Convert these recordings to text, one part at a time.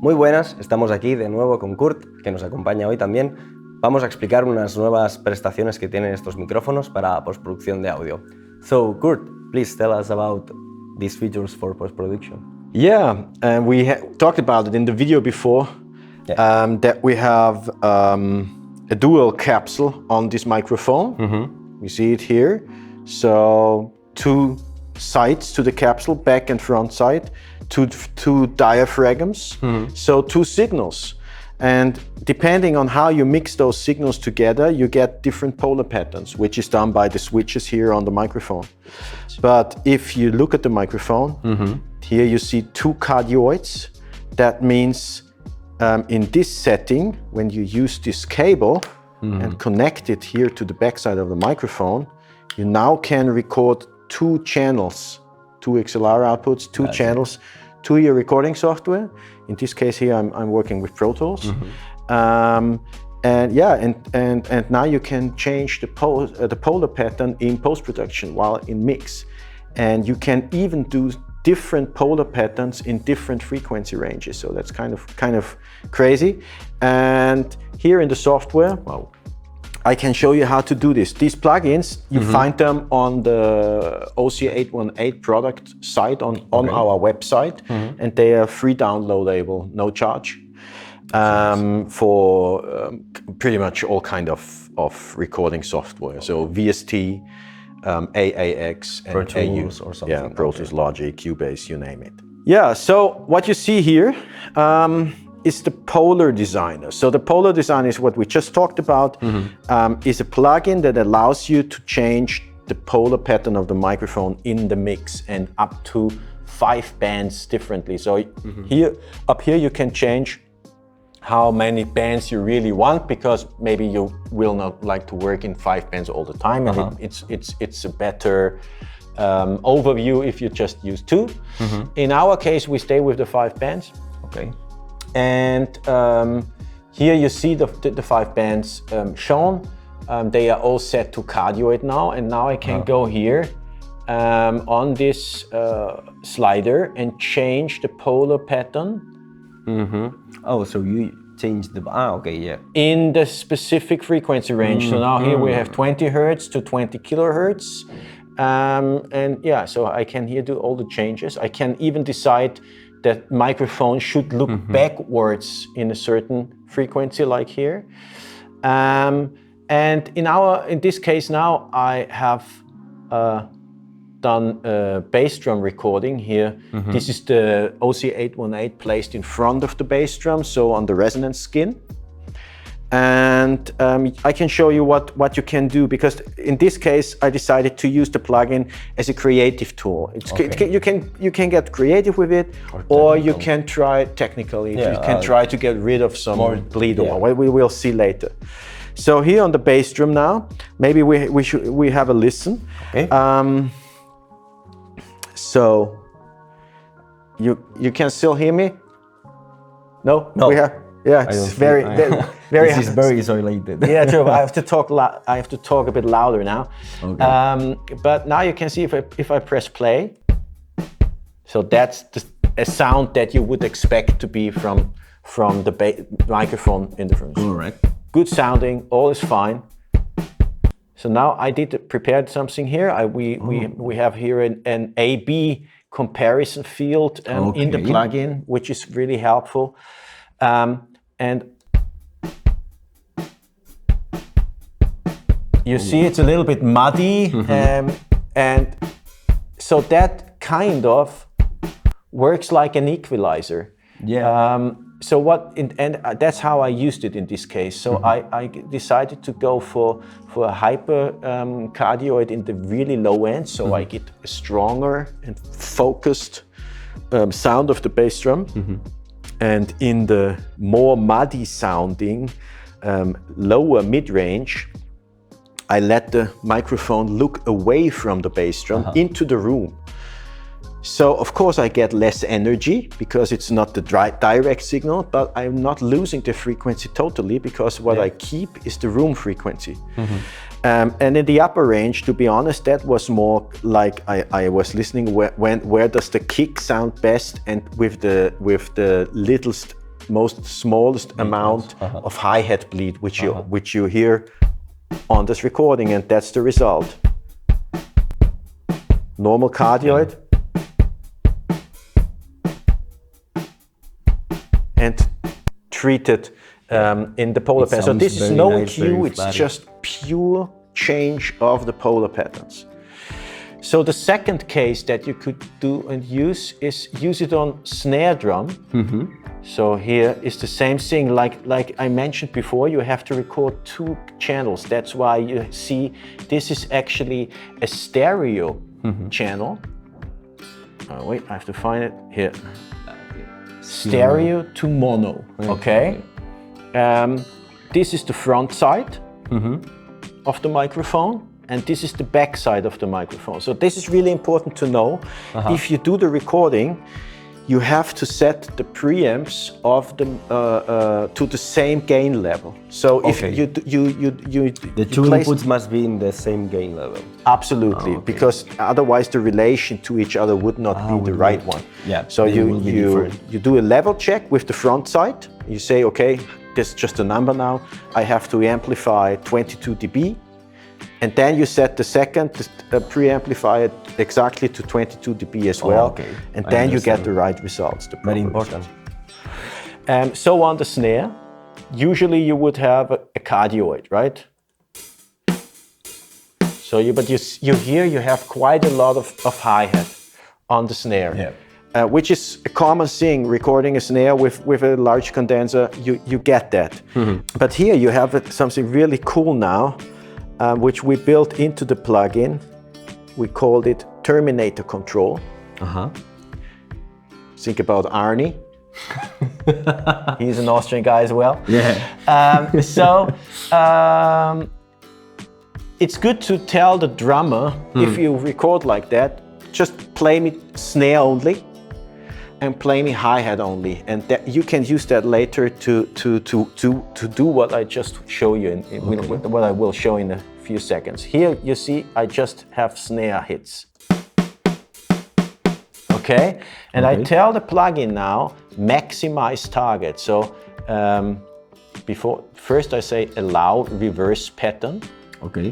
Muy buenas, estamos aquí de nuevo con Kurt, que nos acompaña hoy también. Vamos a explicar unas nuevas prestaciones que tienen estos micrófonos para postproducción de audio. So, Kurt, please tell us about these features for postproduction. Yeah, and we talked about it in the video before, that we have a dual capsule on this microphone. You see it here. So two sides to the capsule, back and front side, two diaphragms, so two signals. And depending on how you mix those signals together, you get different polar patterns, which is done by the switches here on the microphone. But if you look at the microphone, here you see two cardioids. That means in this setting, when you use this cable and connect it here to the backside of the microphone, you now can record two channels, two XLR outputs, two channels to your recording software. In this case here, I'm working with Pro Tools. And now you can change the polar pattern in post-production while in mix. And you can even do different polar patterns in different frequency ranges. So that's kind of crazy. And here in the software, I can show you how to do this. These plugins, you find them on the OC818 product site on our website, and they are free downloadable, no charge, for pretty much all kind of recording software. So VST, AAX, and Pro Tools or something. Yeah, Pro Tools, Logic, Cubase, you name it. Yeah, so what you see here is the PolarDesigner. So the PolarDesigner is what we just talked about, is a plugin that allows you to change the polar pattern of the microphone in the mix and up to 5 bands differently. So up here you can change how many bands you really want, because maybe you will not like to work in 5 bands all the time, and it's a better overview if you just use 2. In our case, we stay with the 5 bands. Okay. And here you see the 5 bands shown. They are all set to cardioid now, and now I can go here on this slider and change the polar pattern. Oh, so you changed the... in the specific frequency range. So now here we have 20 hertz to 20 kilohertz. And yeah, so I can here do all the changes. I can even decide that microphone should look backwards in a certain frequency, like here. And in this case now, I have done a bass drum recording here. This is the OC818 placed in front of the bass drum, so on the resonance skin. And I can show you what you can do, because in this case I decided to use the plugin as a creative tool. You can get creative with it, or you can try technically. You can try to get rid of some bleed. We will see later. So here on the bass drum now, maybe we have a listen. Okay. So you can still hear me? No. We have. Yeah, it's very. This is very isolated. Yeah, true. I have to talk. I have to talk a bit louder now. Okay. But now you can see if I press play. So that's a sound that you would expect to be from the microphone interference. Correct. Good sounding. All is fine. So now I prepared something here. We have here an A/B comparison field in the plugin, which is really helpful. And you see it's a little bit muddy, and so that kind of works like an equalizer. Yeah. So that's how I used it in this case. So I decided to go for a hyper cardioid in the really low end, so I get a stronger and focused sound of the bass drum. And in the more muddy sounding lower mid-range, I let the microphone look away from the bass drum into the room. So of course I get less energy because it's not the direct signal, but I'm not losing the frequency totally, because what I keep is the room frequency. And in the upper range, to be honest, that was more like I was listening where does the kick sound best, and with the littlest smallest amount of hi-hat bleed which you hear on this recording, and that's the result. Normal cardioid and treated in the polar pattern. So this is no EQ, it's just pure change of the polar patterns. So the second case that you could do and use is use it on snare drum. So here is the same thing, like I mentioned before, you have to record 2 channels. That's why you see this is actually a stereo channel. Wait, I have to find it here. Stereo to mono, okay? This is the front side of the microphone, and this is the back side of the microphone. So this is really important to know. If you do the recording, you have to set the preamps of the to the same gain level. So if you the 2 inputs must be in the same gain level. Absolutely, because otherwise the relation to each other would not be the right one. Yeah. So you do a level check with the front side. You say, okay, this is just a number now. I have to amplify 22 dB. And then you set the second preamplifier exactly to 22 dB as well. And then you get the right results. Very important. So on the snare, usually you would have a cardioid, right? So you hear you have quite a lot of hi-hat on the snare. Which is a common thing, recording a snare with a large condenser, you get that. But here you have something really cool now, which we built into the plugin. We called it Terminator Control. Think about Arnie. He's an Austrian guy as well. It's good to tell the drummer, if you record like that, just play me snare only and play me hi-hat only, and that you can use that later to do what I just show you, what I will show in a few seconds. Here you see I just have snare hits. Okay, and I tell the plugin now maximize target. So first I say allow reverse pattern.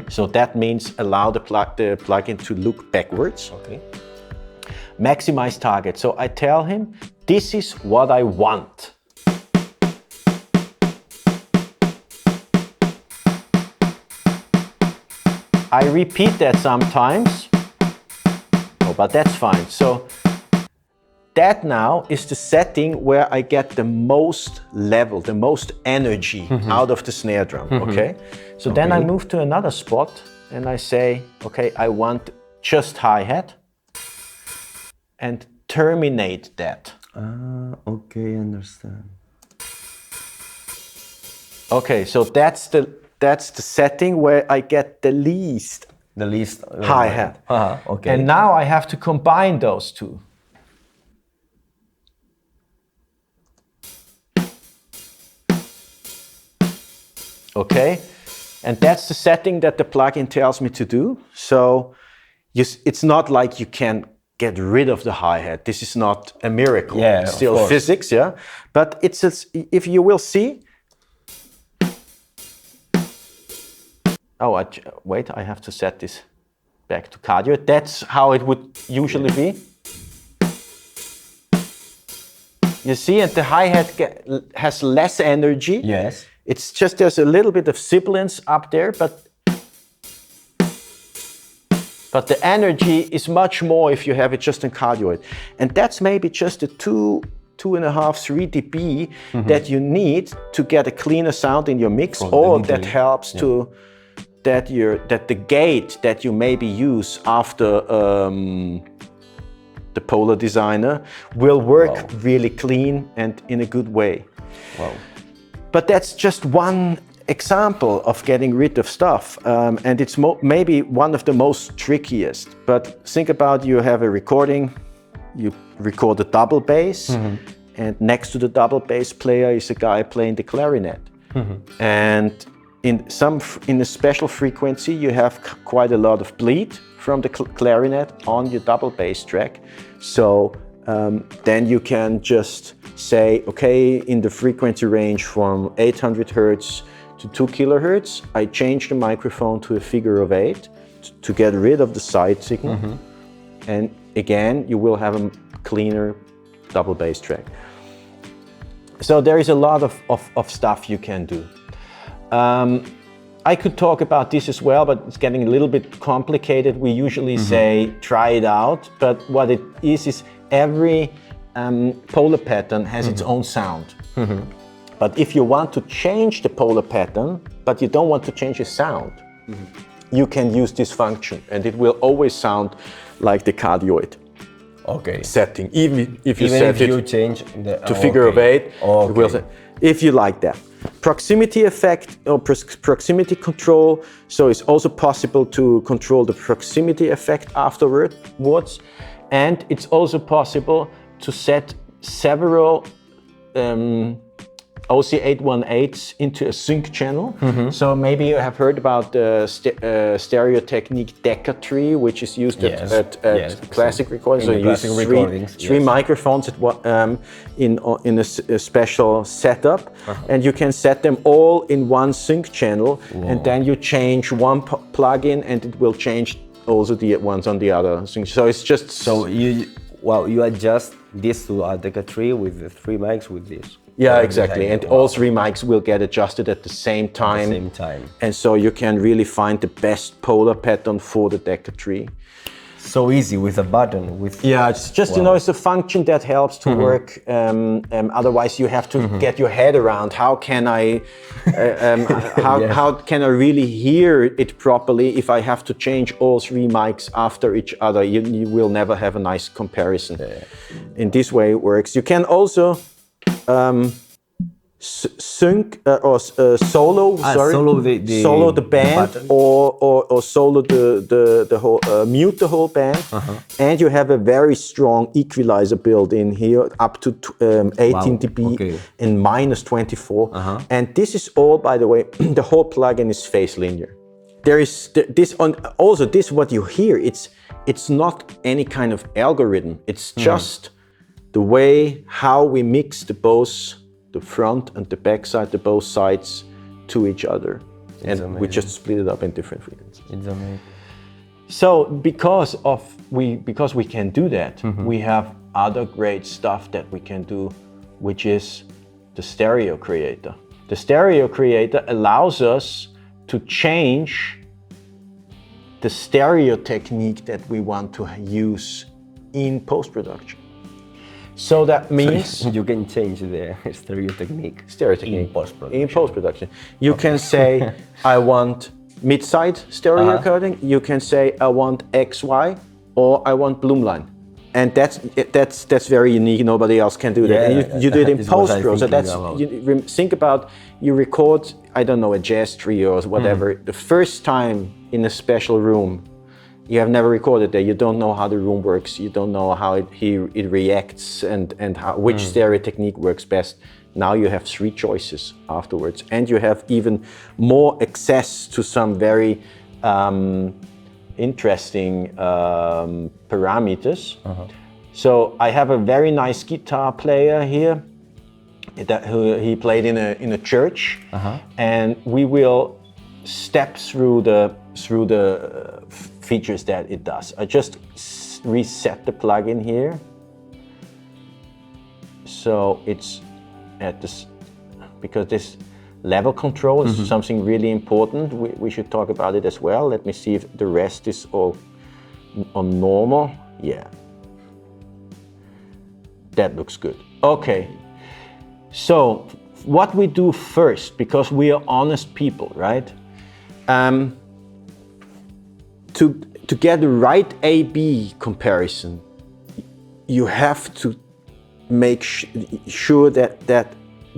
So that means allow the plugin to look backwards. Maximize target. So I tell him, this is what I want. I repeat that sometimes, but that's fine. So that now is the setting where I get the most level, the most energy out of the snare drum, So then I move to another spot and I say, okay, I want just hi-hat and terminate that. Okay, understand. Okay, so that's the setting where I get the least hi-hat. And now I have to combine those two. Okay, and that's the setting that the plugin tells me to do. So it's not like you can get rid of the hi-hat. This is not a miracle. It's still physics, But if you will see. Wait, I have to set this back to cardio. That's how it would usually be. You see, and the hi-hat has less energy. It's just there's a little bit of sibilance up there, but the energy is much more if you have it just in cardioid. And that's maybe just a 2.5, 3 dB that you need to get a cleaner sound in your mix, or that helps to that the gate that you maybe use after the PolarDesigner will work really clean and in a good way. But that's just one example of getting rid of stuff, and it's maybe one of the most trickiest. But think about, you have a recording, you record a double bass, and next to the double bass player is a guy playing the clarinet. And in a special frequency, you have quite a lot of bleed from the clarinet on your double bass track. So then you can just say, okay, in the frequency range from 800 hertz to 2 kilohertz, I change the microphone to a figure of 8 to get rid of the side signal. And again, you will have a cleaner double bass track. So there is a lot of stuff you can do. I could talk about this as well, but it's getting a little bit complicated. We usually say try it out, but what it is every polar pattern has its own sound. But if you want to change the polar pattern, but you don't want to change the sound, you can use this function, and it will always sound like the cardioid setting, even if you set it change to figure of 8. It will say, if you like that. Proximity effect or proximity control, so it's also possible to control the proximity effect afterwards, and it's also possible to set several OC818s into a sync channel. So maybe you have heard about the stereo technique Decca tree, which is used at classic recordings. So you use three microphones in a special setup, and you can set them all in one sync channel, and then you change one plugin, and it will change also the ones on the other sync. So it's just you adjust this to a Decca tree with the 3 mics with this. Yeah, exactly. And all 3 mics will get adjusted at the same time. And so you can really find the best polar pattern for the Decca tree. So easy with a button. It's just, it's a function that helps to work. Otherwise you have to get your head around how can I really hear it properly if I have to change all 3 mics after each other. You will never have a nice comparison. In this way it works. You can also sync or solo the band, or solo the whole mute the whole band, and you have a very strong equalizer built in here up to 18 dB and minus 24, and this is all, by the way, the whole plugin is phase linear. There is this what you hear, it's not any kind of algorithm, it's just the way how we mix the front and the back side, both sides to each other. And we just split it up in different frequencies. It's amazing. So because we can do that, we have other great stuff that we can do, which is the stereo creator. The stereo creator allows us to change the stereo technique that we want to use in post-production. So that means you can change the stereo technique in post-production. You can say, I want mid-side stereo recording. You can say, I want XY, or I want Bloomline. And that's very unique. Nobody else can do that. And you do it in post-pro. So think about, you record, I don't know, a jazz trio or whatever. The first time in a special room, you have never recorded there. You don't know how the room works. You don't know how it reacts and which stereo technique works best. Now you have 3 choices afterwards, and you have even more access to some very interesting parameters. So I have a very nice guitar player here he played in a church, and we will step through the features that it does. I just reset the plugin here, so it's at this, because this level control is something really important. We should talk about it as well. Let me see if the rest is all on normal. Yeah, that looks good. Okay, so what we do first, because we are honest people, right? To get the right A-B comparison, you have to make sure that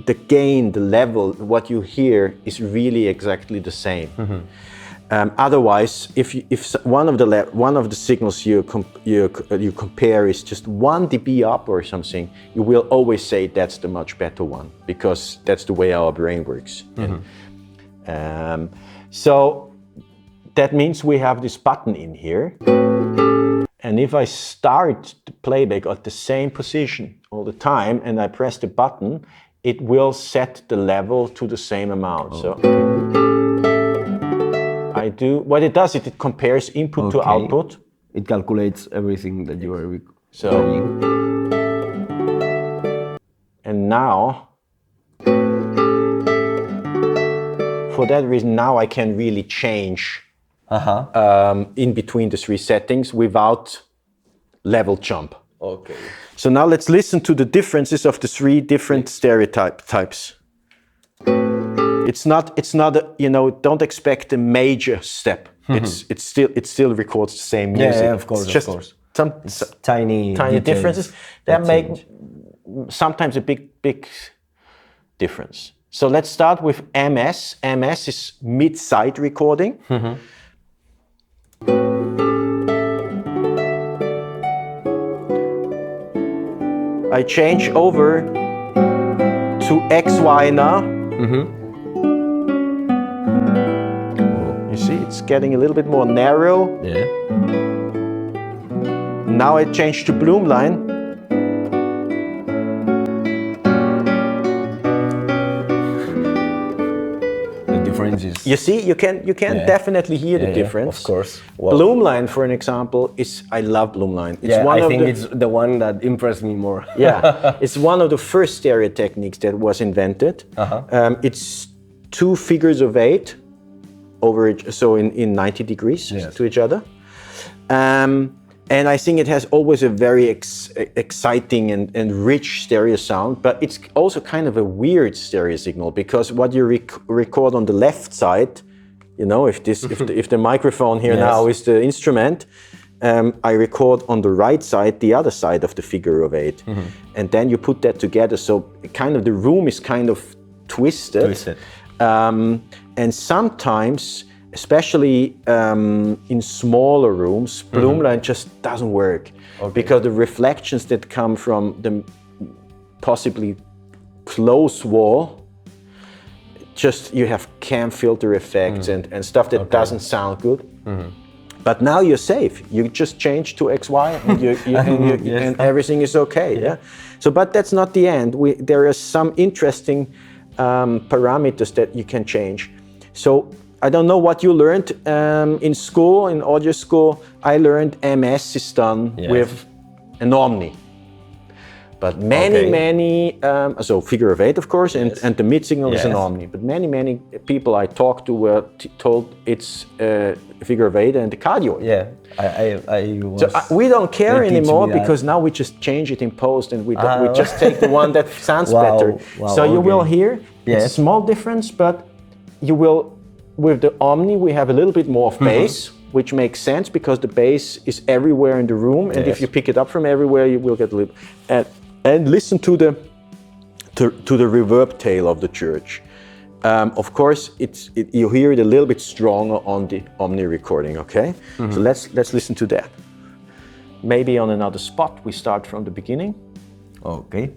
the gain, the level, what you hear is really exactly the same. Otherwise, if one of the signals you compare is just 1 dB up or something, you will always say that's the much better one, because that's the way our brain works. So that means we have this button in here, And if I start the playback at the same position all the time and I press the button, it will set the level to the same amount. So I do, what it does, it compares input to output. It calculates everything that you are recording. And now, for that reason, now I can really change in between the three settings without level jump. Okay. So now let's listen to the differences of the three different stereotypes. It's not a, you know, don't expect a major step. It still records the same music. Yeah, of course, it's just some tiny differences that make sometimes a big difference. So let's start with MS. MS is mid-side recording. I change over to XY now. You see, it's getting a little bit more narrow. Yeah. Now I change to Bloomline. The difference is... You see, you can definitely hear the difference. Of course. Wow. Bloomline, for an example, I love Bloomline. It's I think it's the one that impressed me more. It's one of the first stereo techniques that was invented. It's 2 figures of 8 over in 90 degrees to each other. And I think it has always a very exciting and rich stereo sound, but it's also kind of a weird stereo signal because what you record on the left side, you know, if the microphone here now is the instrument, I record on the right side, the other side of the figure of 8. And then you put that together, so kind of the room is kind of twisted. And sometimes, especially in smaller rooms, Bloomline just doesn't work because the reflections that come from the possibly close wall, just you have cam filter effects and stuff that doesn't sound good. But now you're safe. You just change to XY and, and everything is okay. So, but that's not the end. There are some interesting parameters that you can change. So I don't know what you learned in school, in audio school. I learned MS is done with an Omni. But many, so figure of 8 of course, and the mid signal is an Omni. But many people I talked to were told it's a figure of 8 and the cardioid. I was... So we don't care anymore because now we just change it in post and we just take the one that sounds better. So you will hear, it's a small difference, but you will, with the Omni we have a little bit more of bass, which makes sense because the bass is everywhere in the room, and if you pick it up from everywhere you will get a little... And listen to the reverb tail of the church. Of course, you hear it a little bit stronger on the Omni recording. Okay, so let's listen to that. Maybe on another spot. We start from the beginning. Okay.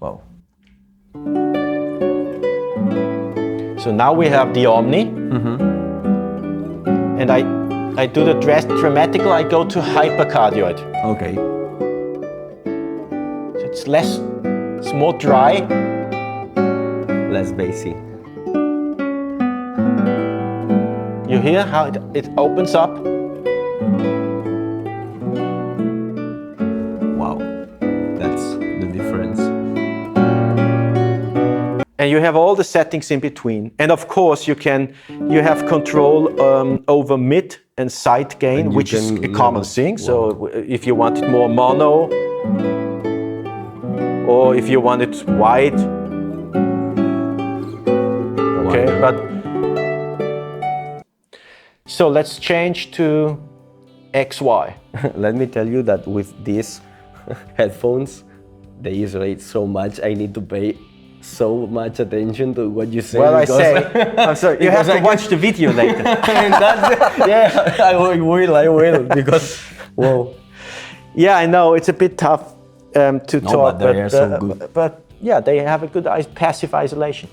Wow. So now we have the Omni, and I do the dramatical. I go to hypercardioid. Okay. It's more dry. Less bassy. You hear how it opens up? Wow, that's the difference. And you have all the settings in between. And of course you have control over mid and side gain, which is a common thing. So if you want it more mono, or if you want it wide. Okay, but so let's change to XY. Let me tell you that with these headphones, they isolate so much. I need to pay so much attention to what you say. Well, I'm sorry, you have to watch the video later. I will, because, whoa. Yeah, I know, it's a bit tough to talk, but they are so good. But yeah, they have a good passive isolation.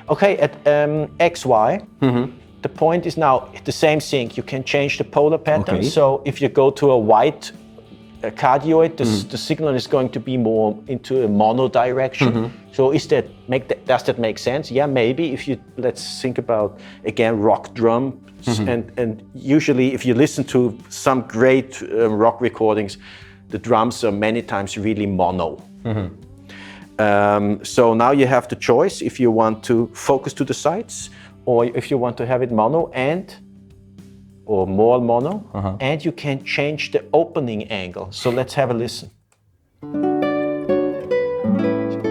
Okay, at XY, the point is now the same thing. You can change the polar pattern. Okay. So if you go to a white cardioid, the signal is going to be more into a mono direction. So does that make sense? Yeah, maybe. If you let's think about again rock drums, and usually if you listen to some great rock recordings, the drums are many times really mono. So now you have the choice if you want to focus to the sides, or if you want to have it mono or more mono, and you can change the opening angle. So let's have a listen.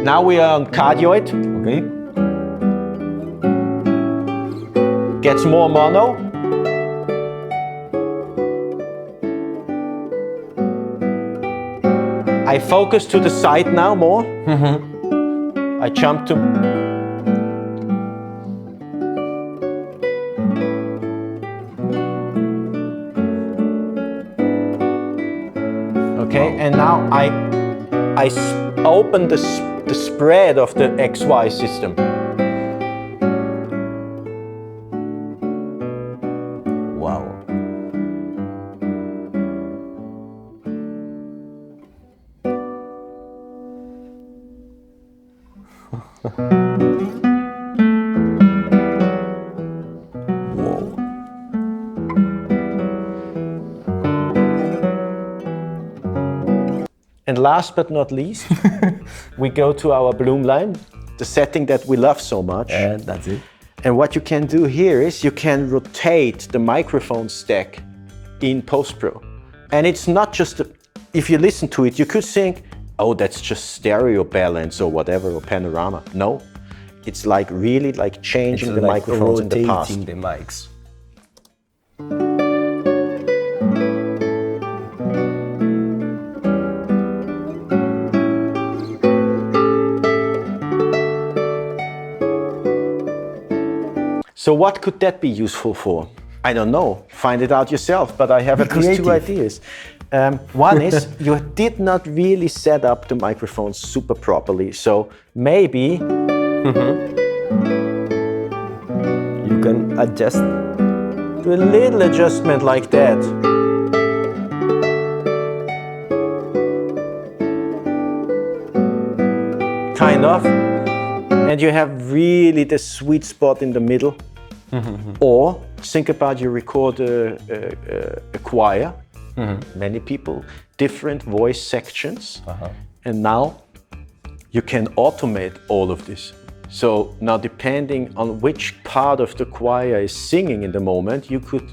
Now we are on cardioid. Okay. Gets more mono. I focus to the side now more. I jump to. Okay, and now I open the spread of the XY system. Wow. Whoa. And last but not least, we go to our bloom line, the setting that we love so much. And that's it. And what you can do here is you can rotate the microphone stack in post-pro. And it's not just, if you listen to it, you could think, oh, that's just stereo balance or whatever, or panorama. No, it's like really like changing the microphones in the past. Rotating the mics. So what could that be useful for? I don't know, find it out yourself, but I have at least two ideas. One is you did not really set up the microphone super properly, so maybe You can adjust. do a little adjustment like that. Kind of. And you have really the sweet spot in the middle. Or think about you record a choir, many people, different voice sections, and now you can automate all of this. So now depending on which part of the choir is singing in the moment, you could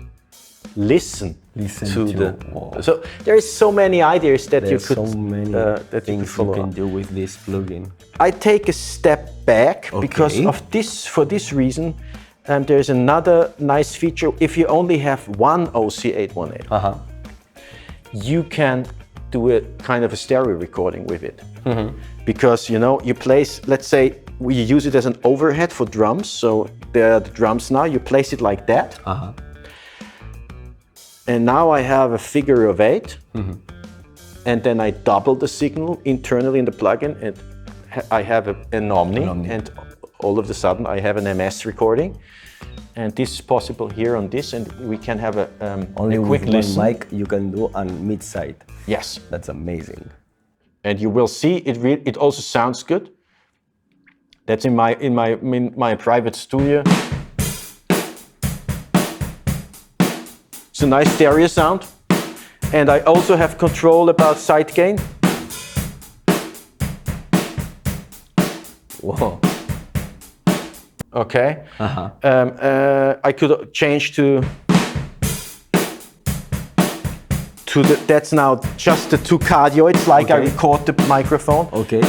listen to the. Wow. So there is so many ideas that There's you could so many things you can do with this plugin. I take a step back because of this. For this reason, there's another nice feature. If you only have one OC818, you can do a kind of a stereo recording with it. Because you place, let's say we use it as an overhead for drums. So there are the drums now. You place it like that. And now I have a figure of 8. And then I double the signal internally in the plugin, and I have an Omni. And all of a sudden I have an MS recording. And this is possible here on this, and we can have Only a quick with listen. one mic you can do on mid-side. Yes. That's amazing. And you will see it also sounds good. That's in my private studio. It's a nice stereo sound. And I also have control about side gain. Whoa. Okay. I could change to that's now just the two cardioids, like I record the microphone. Okay.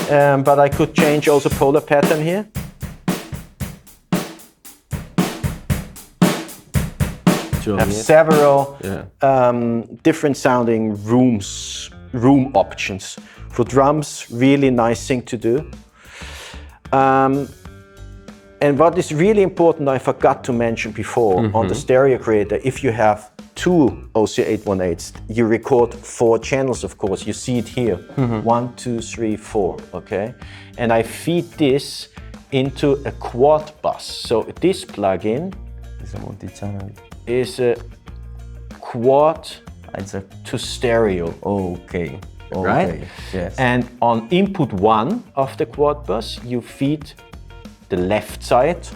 But I could change also polar pattern here. I have several different sounding room options. For drums, really nice thing to do. And what is really important, I forgot to mention before, on the stereo creator, if you have two OC818s, you record 4 channels, of course. You see it here, 1, 2, 3, 4, okay? And I feed this into a quad bus. So this plugin It's a multi-channel. Is a quad It's a to stereo. okay. Right? Yes. And on input 1 of the quad bus, you feed the left side,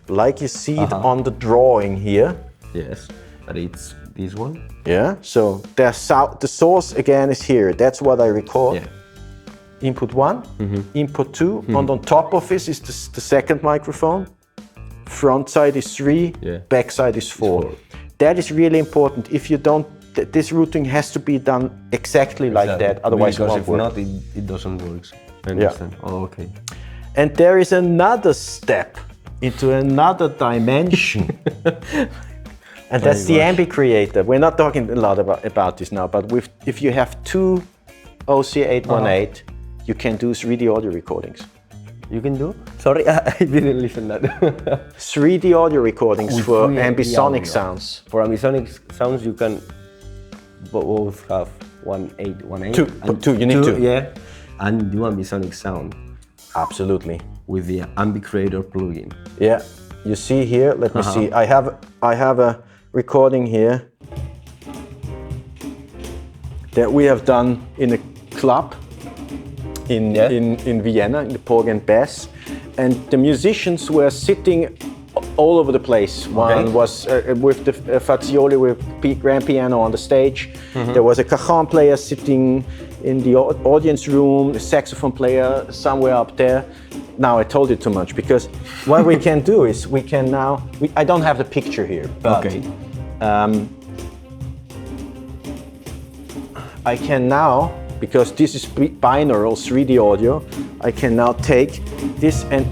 like you see it on the drawing here. Yes. But it's this one. Yeah. So the source again is here. That's what I record. Yeah. Input 1, input 2, and on top of this is the second microphone. Front side is 3, back side is 4. That is really important. If you don't, this routing has to be done exactly like that, otherwise because it won't if work. not, it doesn't work. I understand. Oh, okay. And there is another step into another dimension. And that's the Ambi Creator. We're not talking a lot about this now, but if you have two OC818, you can do 3D audio recordings. You can do? Sorry, I didn't listen that. 3D audio recordings With for 3D ambisonic audio. sounds. For ambisonic sounds, you can both have 1.8, Two, you need two. Yeah, and do ambisonic sound Absolutely. with the Ambi Creator plugin. Yeah, you see here, let me see. I have a recording here that we have done in a club in Vienna, in the Porg and Bass, and the musicians were sitting all over the place. One was with the Fazioli with grand piano on the stage. There was a cajon player sitting in the audience room, a saxophone player somewhere up there. Now I told you too much, because what we can do is we can now, I don't have the picture here, but I can now, because this is binaural 3D audio, I can now take this and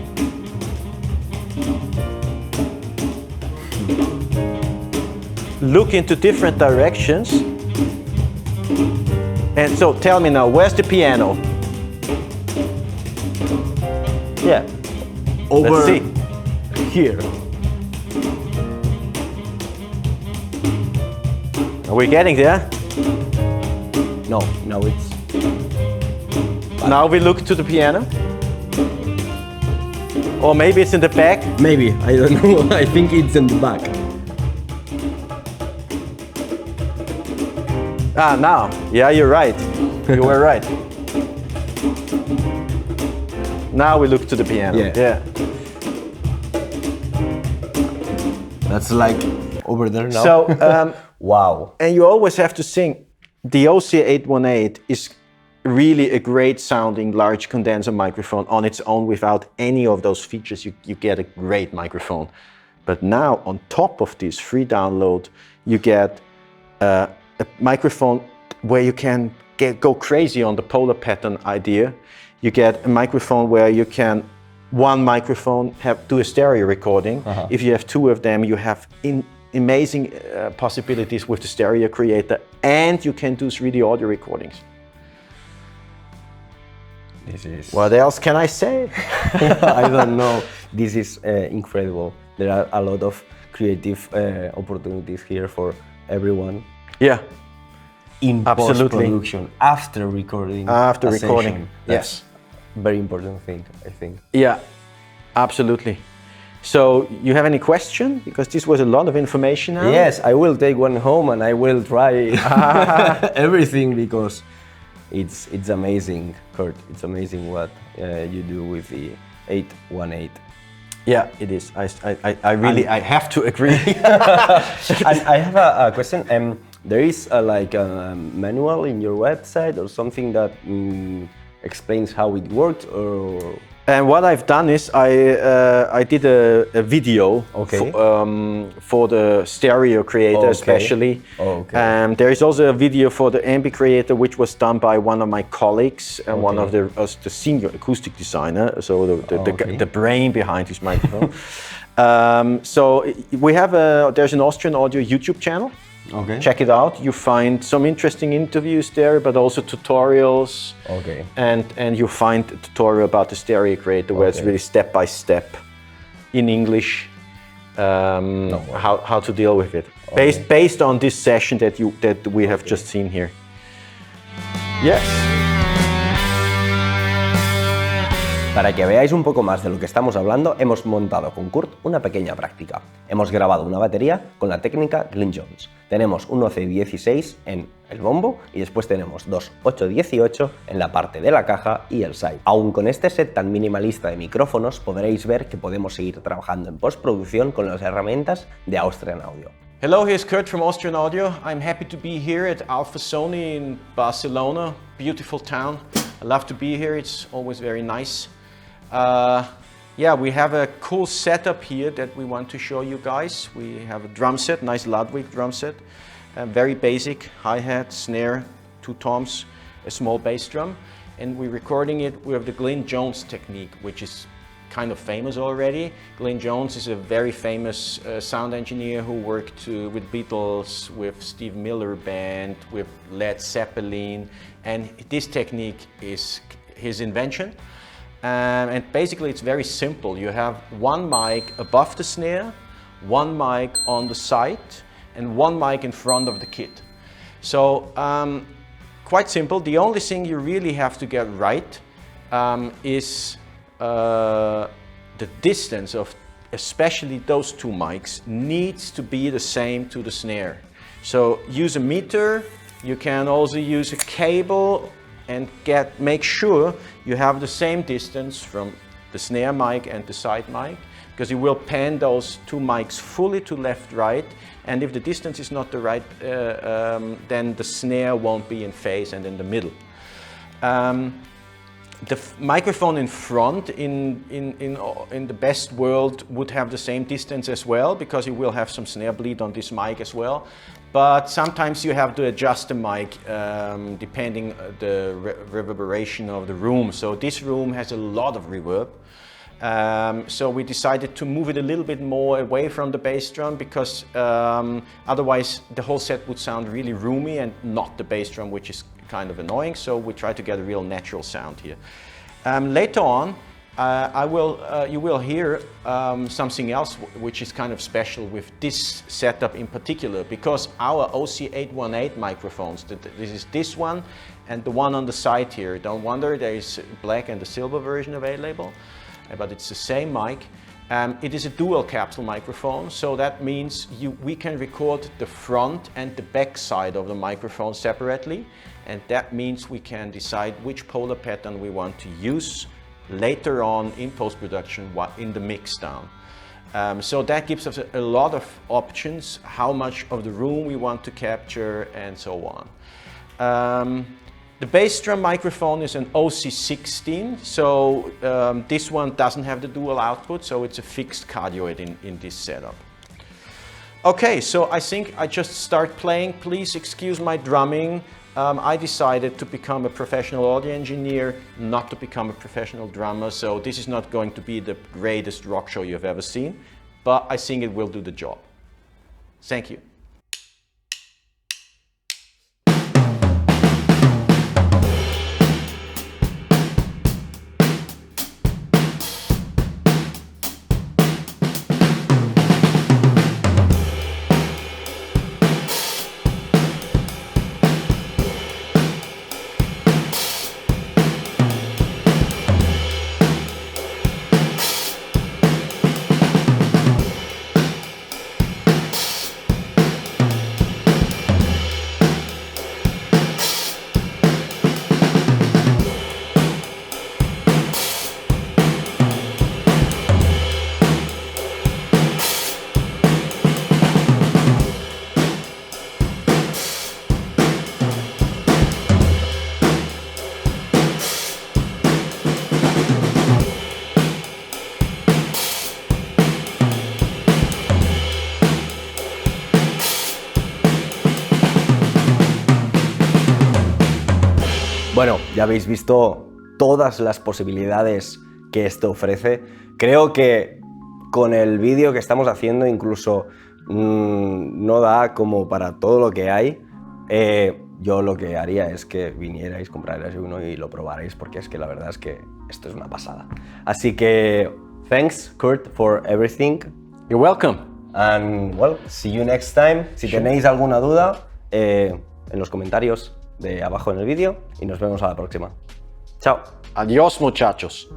look into different directions. And so tell me now, where's the piano? Yeah, over Let's see. here. Are we getting there? No, it's... Now we look to the piano. Or maybe it's in the back. Maybe, I don't know, I think it's in the back. Ah, now. Yeah, you're right. You were right. Now we look to the piano. Yeah. That's like over there now. So, wow. and you always have to think, the OC818 is really a great sounding large condenser microphone on its own. Without any of those features, you get a great microphone. But now on top of this free download, you get a microphone where you can go crazy on the polar pattern idea. You get a microphone where you can, one microphone, do a stereo recording. If you have two of them, you have amazing possibilities with the stereo creator, and you can do 3D audio recordings. This is... What else can I say? I don't know. This is incredible. There are a lot of creative opportunities here for everyone. Yeah. In Absolutely. post-production, after recording. After a recording, session. yes. Very important thing, I think. Yeah, absolutely. So, you have any question? Because this was a lot of information now. Yes, I will take one home and I will try everything, because it's amazing, Kurt. It's amazing what you do with the 818. Yeah, it is. I really have to agree. And I have a question. There is like a manual in your website or something that explains how it works, or? And what I've done is I did a video for the stereo creator especially. There is also a video for the Ambi Creator, which was done by one of my colleagues and one of the senior acoustic designer, so the brain behind this microphone. So we have there's an Austrian audio YouTube channel. Check it out. You find some interesting interviews there, but also tutorials. And you find a tutorial about the stereo creator, where it's really step by step in English, how to deal with it, based on this session that we have just seen here. Yes. Para que veáis un poco más de lo que estamos hablando, hemos montado con Kurt una pequeña práctica. Hemos grabado una batería con la técnica Glyn-Jones. Tenemos un 11-16 en el bombo y después tenemos dos 8-18 en la parte de la caja y el side. Aún con este set tan minimalista de micrófonos podréis ver que podemos seguir trabajando en postproducción con las herramientas de Austrian Audio. Hello, here's Kurt from Austrian Audio. I'm happy to be here at Alfasoni in Barcelona, beautiful town. I love to be here, it's always very nice. Yeah, we have a cool setup here that we want to show you guys. We have a drum set, nice Ludwig drum set, very basic, hi-hat, snare, 2 toms, a small bass drum, and we're recording it with the Glyn-Jones technique, which is kind of famous already. Glyn-Jones is a very famous sound engineer who worked with Beatles, with Steve Miller Band, with Led Zeppelin, and this technique is his invention. And basically it's very simple. You have one mic above the snare, one mic on the side, and one mic in front of the kit. So quite simple. The only thing you really have to get right is the distance of especially those 2 mics needs to be the same to the snare. So use a meter. You can also use a cable and make sure you have the same distance from the snare mic and the side mic, because you will pan those 2 mics fully to left, right, and if the distance is not the right, then the snare won't be in phase and in the middle. The microphone in front, in the best world, would have the same distance as well, because you will have some snare bleed on this mic as well. But sometimes you have to adjust the mic depending the reverberation of the room. So this room has a lot of reverb. So we decided to move it a little bit more away from the bass drum, because otherwise the whole set would sound really roomy and not the bass drum, which is kind of annoying. So we try to get a real natural sound here. Later on, you will hear something else which is kind of special with this setup in particular, because our OC818 microphones, this is this one and the one on the side here. Don't wonder, there is a black and the silver version available, but it's the same mic. It is a dual capsule microphone, so that means we can record the front and the back side of the microphone separately, and that means we can decide which polar pattern we want to use later on in post-production in the mix down. So that gives us a lot of options, how much of the room we want to capture and so on. The bass drum microphone is an OC16, so this one doesn't have the dual output, so it's a fixed cardioid in this setup. Okay, so I think I just start playing. Please excuse my drumming. I decided to become a professional audio engineer, not to become a professional drummer, so this is not going to be the greatest rock show you've ever seen, but I think it will do the job. Thank you. Bueno, ya habéis visto todas las posibilidades que esto ofrece. Creo que con el vídeo que estamos haciendo incluso no da como para todo lo que hay. Yo lo que haría es que vinierais, comprarais uno y lo probarais, porque es que la verdad es que esto es una pasada. Así que, thanks, Kurt, for everything. You're welcome. And, well, see you next time. Si tenéis alguna duda, en los comentarios de abajo en el vídeo, y nos vemos a la próxima. Chao. Adiós, muchachos.